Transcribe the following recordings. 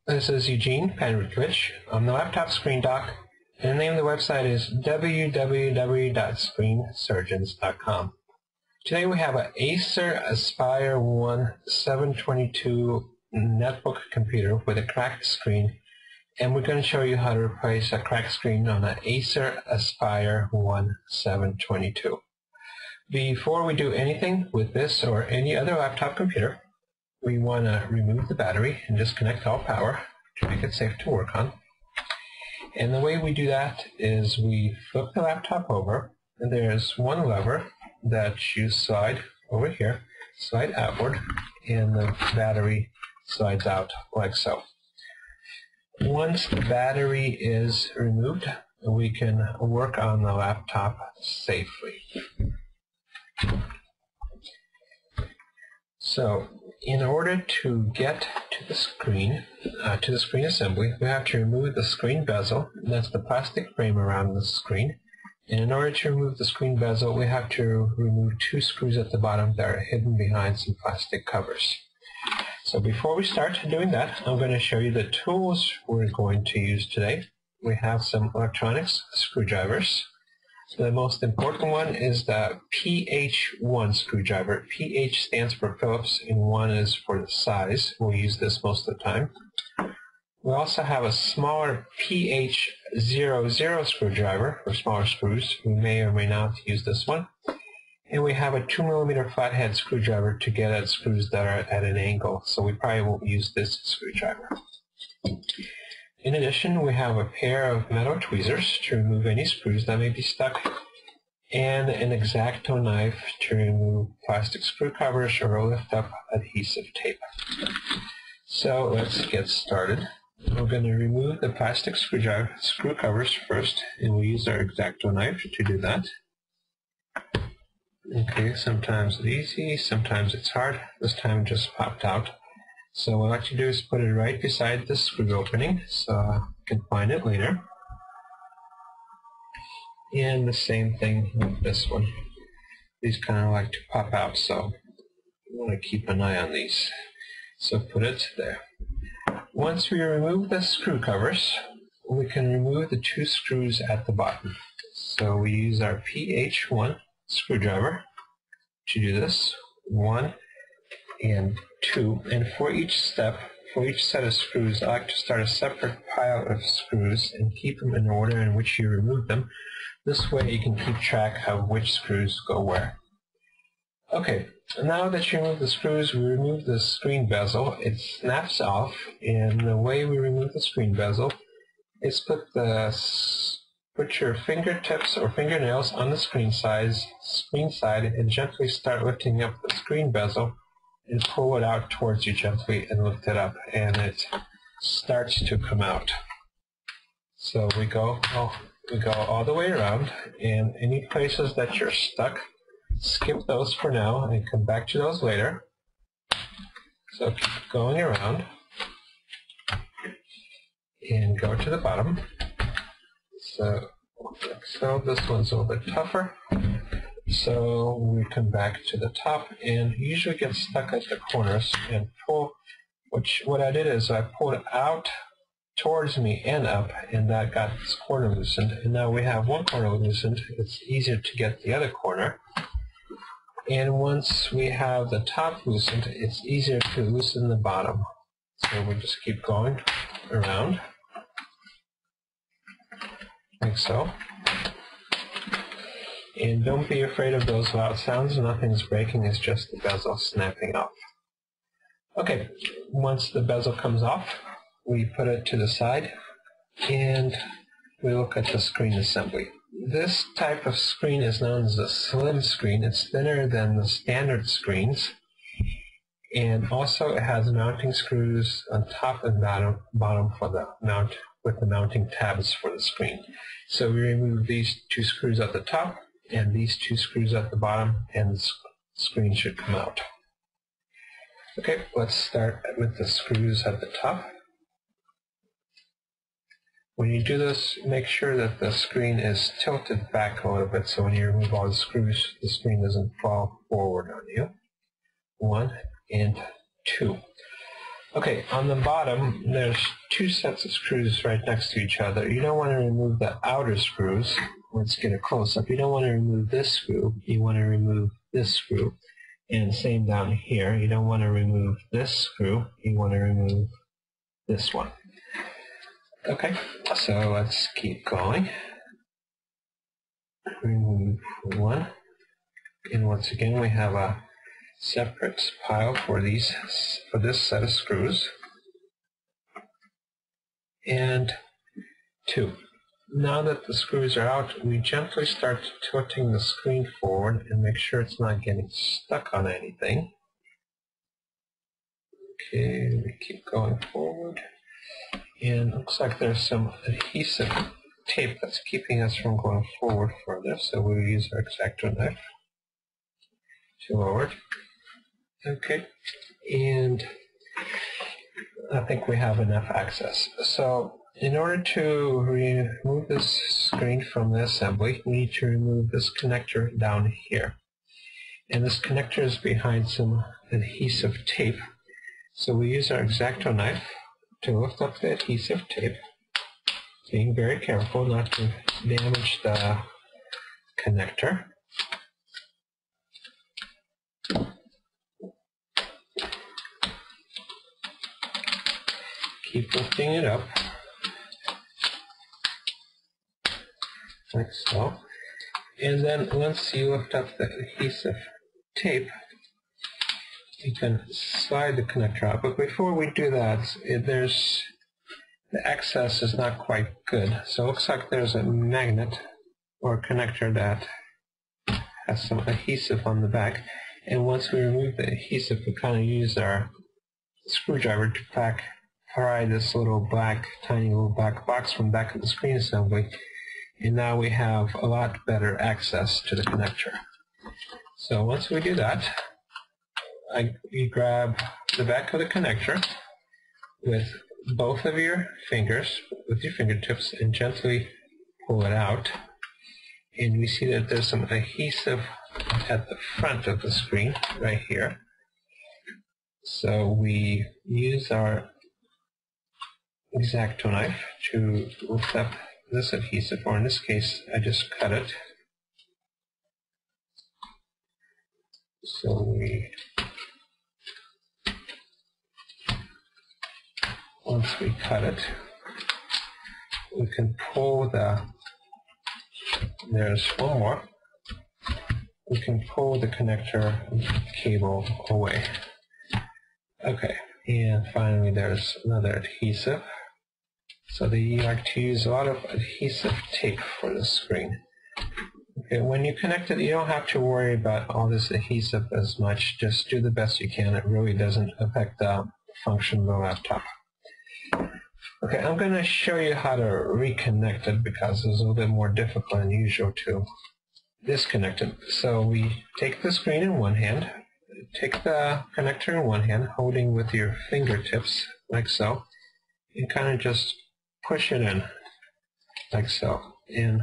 This is Eugene Panrutkovich. I'm the laptop screen doc, and the name of the website is www.screensurgeons.com. Today we have an Acer Aspire 1 722 netbook computer with a cracked screen, and we're going to show you how to replace a cracked screen on an Acer Aspire 1 722. Before we do anything with this or any other laptop computer, we want to remove the battery and disconnect all power to make it safe to work on. And the way we do that is we flip the laptop over, and there's one lever that you slide over here, slide outward, and the battery slides out like so. Once the battery is removed, we can work on the laptop safely. So, in order to get to the screen assembly, we have to remove the screen bezel. That's the plastic frame around the screen. And in order to remove the screen bezel, we have to remove two screws at the bottom that are hidden behind some plastic covers. So before we start doing that, I'm going to show you the tools we're going to use today. We have some electronics screwdrivers. So the most important one is the PH1 screwdriver. PH stands for Phillips and 1 is for the size. We'll use this most of the time. We also have a smaller PH00 screwdriver for smaller screws. We may or may not use this one. And we have a 2mm flathead screwdriver to get at screws that are at an angle. So we probably won't use this screwdriver. In addition, we have a pair of metal tweezers to remove any screws that may be stuck, and an X-Acto knife to remove plastic screw covers or lift up adhesive tape. So let's get started. We're going to remove the plastic screw covers first, and we'll use our X-Acto knife to do that. Okay, sometimes it's easy, sometimes it's hard. This time it just popped out. So what I like to do is put it right beside the screw opening so I can find it later. And the same thing with this one. These kind of like to pop out, so you want to keep an eye on these. So put it there. Once we remove the screw covers, we can remove the two screws at the bottom. So we use our PH1 screwdriver to do this. 1 and 2, and for each step, for each set of screws, I like to start a separate pile of screws and keep them in the order in which you remove them. This way you can keep track of which screws go where. Okay, now that you remove the screws, we remove the screen bezel. It snaps off, and the way we remove the screen bezel is put your fingertips or fingernails on the screen side and gently start lifting up the screen bezel and pull it out towards you gently and lift it up, and it starts to come out. So we go all the way around, and any places that you're stuck, skip those for now and come back to those later. So keep going around and go to the bottom. So this one's a little bit tougher. So we come back to the top and usually get stuck at the corners and pull, what I did is I pulled it out towards me and up, and that got this corner loosened. And now we have one corner loosened. It's easier to get the other corner. And once we have the top loosened, it's easier to loosen the bottom. So we just keep going around, like so. And don't be afraid of those loud sounds. Nothing's breaking, it's just the bezel snapping off. Okay, once the bezel comes off, we put it to the side and we look at the screen assembly. This type of screen is known as a slim screen. It's thinner than the standard screens, and also it has mounting screws on top and bottom for the mount, with the mounting tabs for the screen. So we remove these two screws at the top and these two screws at the bottom, and the screen should come out. Okay, let's start with the screws at the top. When you do this, make sure that the screen is tilted back a little bit so when you remove all the screws, the screen doesn't fall forward on you. 1 and 2. Okay, on the bottom, there's two sets of screws right next to each other. You don't want to remove the outer screws. Let's get a close-up. You don't want to remove this screw. You want to remove this screw. And same down here. You don't want to remove this screw. You want to remove this one. Okay, so let's keep going. Remove one. And once again, we have a separate pile for this set of screws. And two. Now that the screws are out, we gently start tilting the screen forward and make sure it's not getting stuck on anything. Okay, we keep going forward. And it looks like there's some adhesive tape that's keeping us from going forward further, so we'll use our X-Acto knife to lower it. Okay, and I think we have enough access. So in order to remove this screen from the assembly, we need to remove this connector down here. And this connector is behind some adhesive tape. So we use our X-Acto knife to lift up the adhesive tape, being very careful not to damage the connector. Keep lifting it up, like so. And then once you lift up the adhesive tape, you can slide the connector out. But before we do that, the excess is not quite good. So it looks like there's a magnet or connector that has some adhesive on the back. And once we remove the adhesive, we kind of use our screwdriver to pry this tiny little black box from the back of the screen assembly. And now we have a lot better access to the connector. So once we do that, you grab the back of the connector with both of your fingers, with your fingertips, and gently pull it out. And we see that there's some adhesive at the front of the screen, right here. So we use our X-Acto knife to lift up this adhesive, or in this case, I just cut it. So once we cut it, we can pull there's one more. We can pull the connector cable away. Okay, and finally there's another adhesive. So you like to use a lot of adhesive tape for the screen. Okay, when you connect it, you don't have to worry about all this adhesive as much. Just do the best you can. It really doesn't affect the function of the laptop. Okay, I'm going to show you how to reconnect it because it's a little bit more difficult than usual to disconnect it. So we take the screen in one hand, take the connector in one hand, holding with your fingertips like so, and kind of just push it in like so. And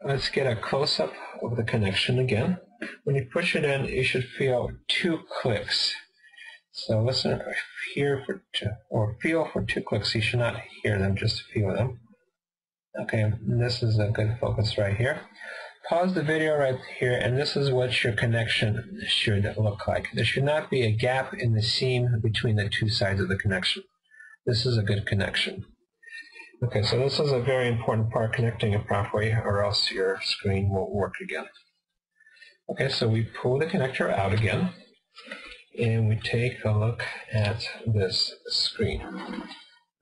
let's get a close-up of the connection again. When you push it in, you should feel 2 clicks. So listen here feel for 2 clicks. You should not hear them, just feel them. Okay, this is a good focus right here. Pause the video right here, and this is what your connection should look like. There should not be a gap in the seam between the two sides of the connection. This is a good connection. Okay, so this is a very important part, connecting it properly, or else your screen won't work again. Okay, so we pull the connector out again, and we take a look at this screen.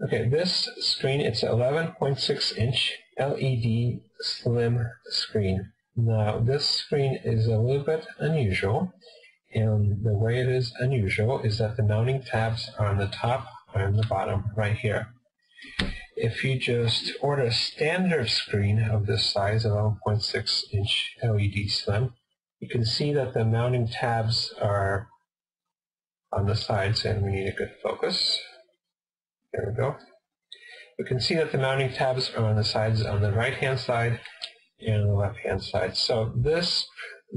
Okay, this screen, it's an 11.6-inch LED slim screen. Now, this screen is a little bit unusual, and the way it is unusual is that the mounting tabs are on the top or on the bottom right here. If you just order a standard screen of this size, 11.6-inch LED slim, you can see that the mounting tabs are on the sides, and we need a good focus. There we go. You can see that the mounting tabs are on the sides, on the right-hand side and the left-hand side. So the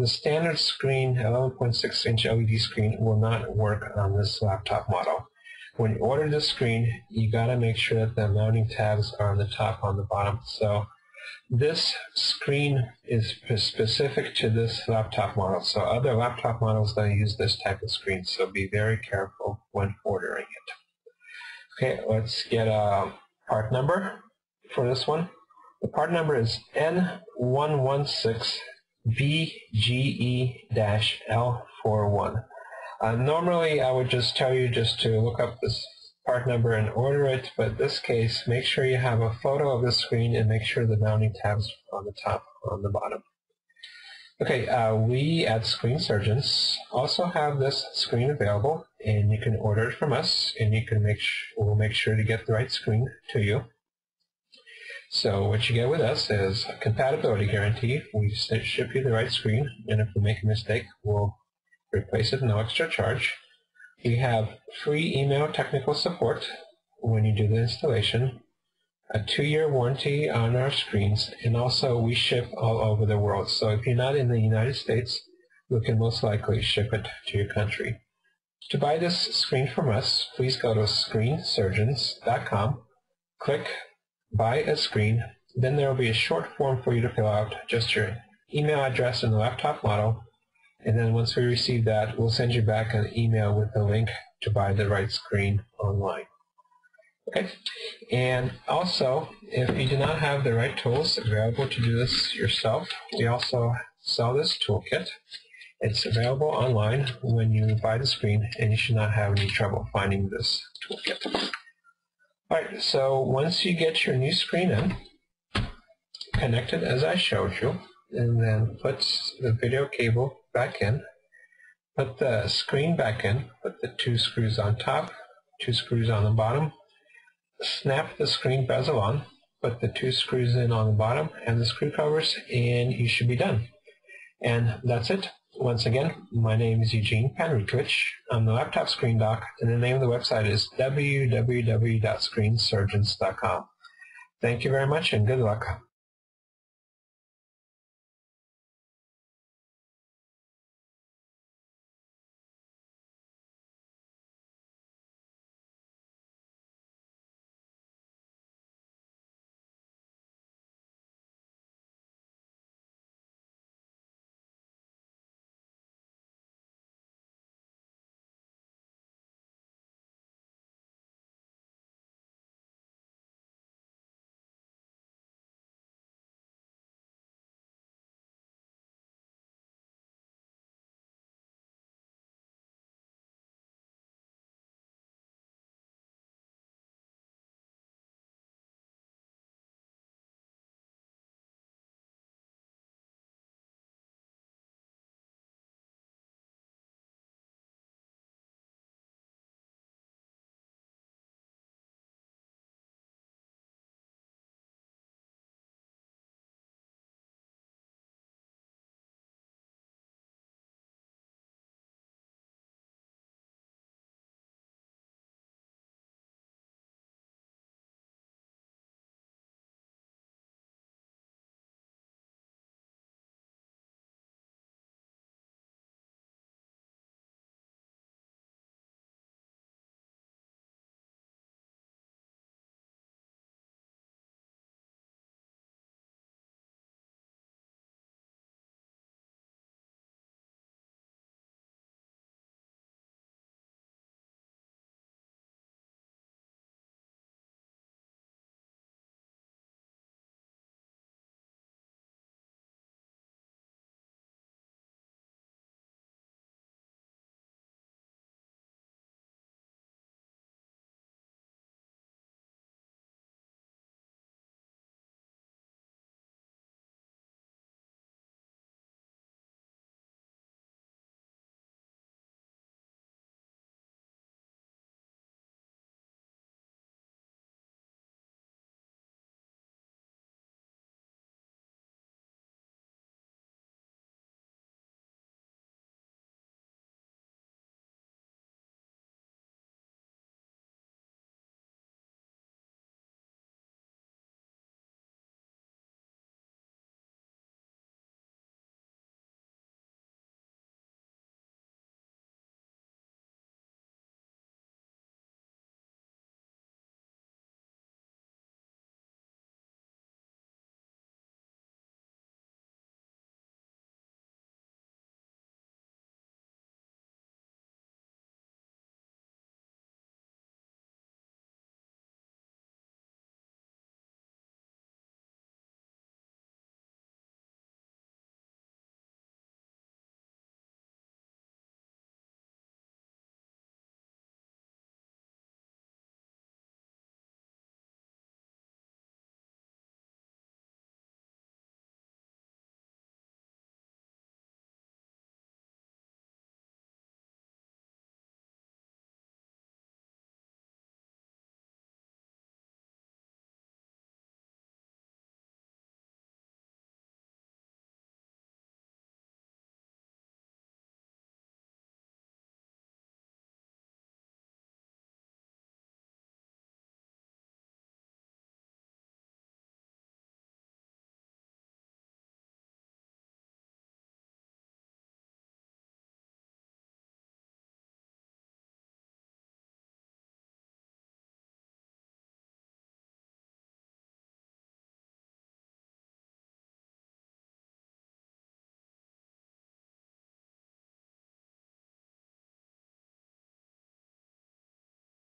standard screen, 11.6-inch LED screen, will not work on this laptop model. when you order the screen, you got to make sure that the mounting tabs are on the top, on the bottom. So this screen is specific to this laptop model. So other laptop models don't use this type of screen. So be very careful when ordering it. Okay, let's get a part number for this one. The part number is N116BGE-L41. Normally, I would just tell you just to look up this part number and order it, but in this case, make sure you have a photo of the screen and make sure the mounting tabs are on the top, on the bottom. Okay, we at Screen Surgeons also have this screen available, and you can order it from us, and you can we'll make sure to get the right screen to you. So what you get with us is a compatibility guarantee. We ship you the right screen, and if we make a mistake, we'll replace it at no extra charge. We have free email technical support when you do the installation, a 2-year warranty on our screens, and also we ship all over the world. So if you're not in the United States, we can most likely ship it to your country. To buy this screen from us, please go to screensurgeons.com, click Buy a Screen, then there will be a short form for you to fill out, just your email address and the laptop model, and then once we receive that, we'll send you back an email with a link to buy the right screen online. Okay, and also, if you do not have the right tools available to do this yourself, we also sell this toolkit. It's available online when you buy the screen, and you should not have any trouble finding this toolkit. Alright, so once you get your new screen in, connect it as I showed you, and then put the video cable back in, put the screen back in, put the 2 screws on top, 2 screws on the bottom, snap the screen bezel on, put the 2 screws in on the bottom and the screw covers, and you should be done. And that's it. Once again, my name is Eugene Panrikovich. I'm the laptop screen doc, and the name of the website is www.screensurgeons.com. Thank you very much, and good luck.